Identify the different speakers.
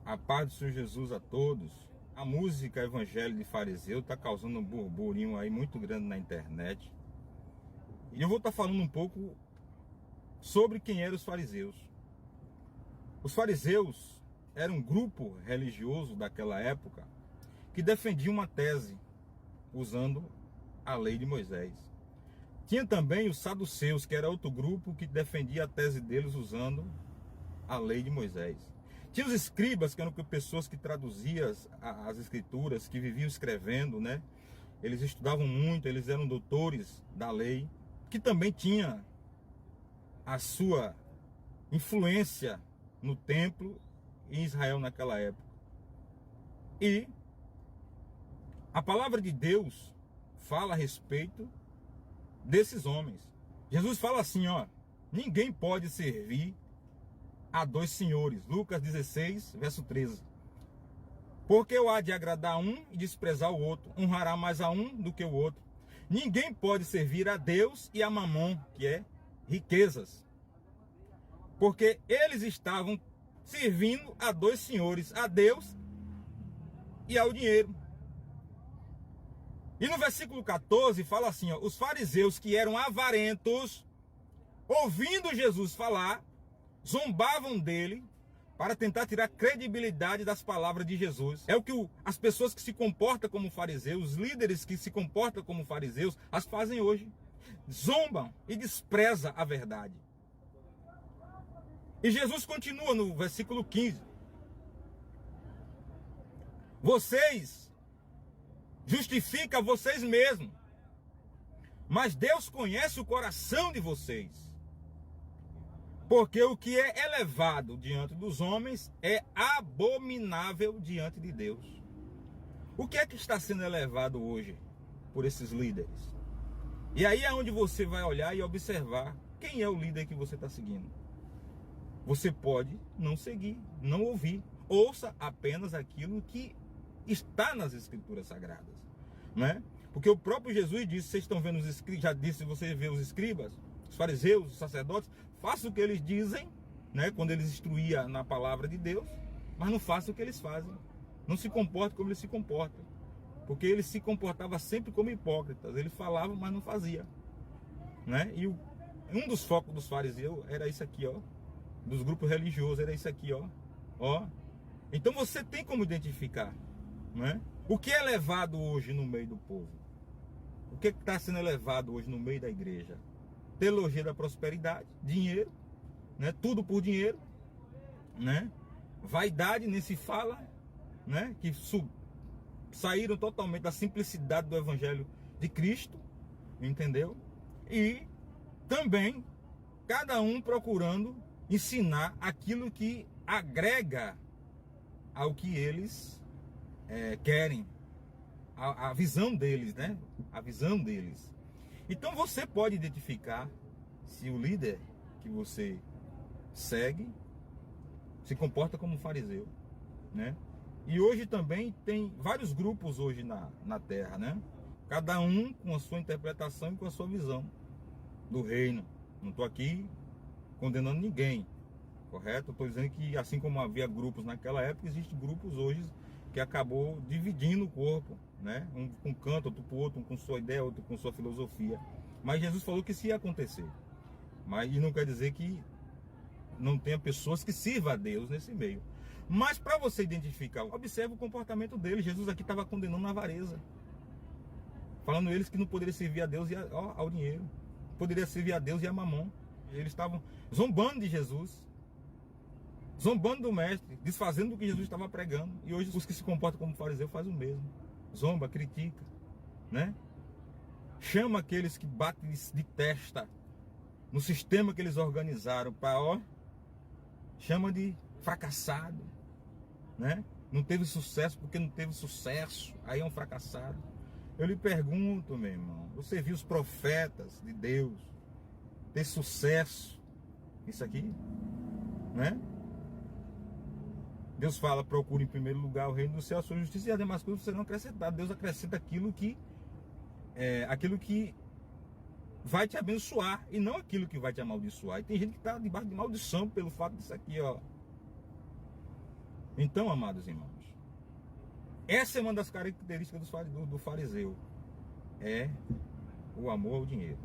Speaker 1: A paz do Senhor Jesus a todos. A música Evangelho de Fariseu está causando um burburinho aí muito grande na internet. E eu vou estar falando um pouco sobre quem eram os fariseus. Os fariseus eram um grupo religioso daquela época que defendia uma tese usando a lei de Moisés. Tinha também os saduceus, que era outro grupo que defendia a tese deles usando a lei de Moisés. Tinha os escribas, que eram pessoas que traduziam as escrituras, que viviam escrevendo, né? Eles estudavam muito, eles eram doutores da lei, que também tinha a sua influência no templo em Israel naquela época. E a palavra de Deus fala a respeito desses homens. Jesus fala assim, ó: ninguém pode servir a dois senhores. Lucas 16, verso 13. Porque eu há de agradar um e desprezar o outro, honrará mais a um do que o outro. Ninguém pode servir a Deus e a Mamon, que é riquezas. Porque eles estavam servindo a dois senhores, a Deus e ao dinheiro. E no versículo 14 fala assim, ó: os fariseus, que eram avarentos, ouvindo Jesus falar, zombavam dele para tentar tirar credibilidade das palavras de Jesus. É o que as pessoas que se comportam como fariseus, os líderes que se comportam como fariseus, as fazem hoje. Zombam e desprezam a verdade. E Jesus continua no versículo 15. Vocês justificam vocês mesmos, mas Deus conhece o coração de vocês. Porque o que é elevado diante dos homens é abominável diante de Deus. O que é que está sendo elevado hoje por esses líderes? E aí é onde você vai olhar e observar quem é o líder que você está seguindo. Você pode não seguir, não ouvir. Ouça apenas aquilo que está nas Escrituras Sagradas, né? Porque o próprio Jesus disse, vocês estão vendo os escribas, já disse, você vê os escribas, os fariseus, os sacerdotes, faça o que eles dizem, né, quando eles instruíam na palavra de Deus, mas não faça o que eles fazem. Não se comporte como eles se comportam. Porque eles se comportavam sempre como hipócritas. Eles falavam, mas não faziam, né? E um dos focos dos fariseus era isso aqui, ó. Dos grupos religiosos era isso aqui, ó. Ó. Então você tem como identificar, né? O que é levado hoje no meio do povo? O que está sendo elevado hoje no meio da igreja? Teologia da prosperidade, dinheiro, né? Tudo por dinheiro, né? Vaidade, nem se fala, né? Que saíram totalmente da simplicidade do evangelho de Cristo, entendeu? E também cada um procurando ensinar aquilo que agrega ao que eles querem, a visão deles, né? A visão deles. Então você pode identificar se o líder que você segue se comporta como um fariseu, né? E hoje também tem vários grupos hoje na terra, né? Cada um com a sua interpretação e com a sua visão do reino. Não estou aqui condenando ninguém, correto? Estou dizendo que assim como havia grupos naquela época, existem grupos hoje que acabou dividindo o corpo, né? Um com um canto, outro para o outro, um com sua ideia, outro com sua filosofia. Mas Jesus falou que isso ia acontecer. Mas e não quer dizer que não tenha pessoas que sirvam a Deus nesse meio. Mas para você identificar, observe o comportamento deles. Jesus aqui estava condenando a avareza, falando eles que não poderiam servir a Deus e ao dinheiro, poderia servir a Deus e a Mamon. Eles estavam zombando de Jesus, zombando do mestre, desfazendo do que Jesus estava pregando. E hoje os que se comportam como fariseu fazem o mesmo. Zomba, critica, né? Chama aqueles que batem de testa no sistema que eles organizaram para, chama de fracassado, né? Não teve sucesso porque não teve sucesso, aí é um fracassado. Eu lhe pergunto, meu irmão, você viu os profetas de Deus ter sucesso? Isso aqui, né? Deus fala, procure em primeiro lugar o reino do céu, a sua justiça, e as demais coisas você não acrescentar. Deus acrescenta aquilo que vai te abençoar e não aquilo que vai te amaldiçoar. E tem gente que está debaixo de maldição pelo fato disso aqui, ó. Então, amados irmãos, essa é uma das características do fariseu. É o amor ao dinheiro.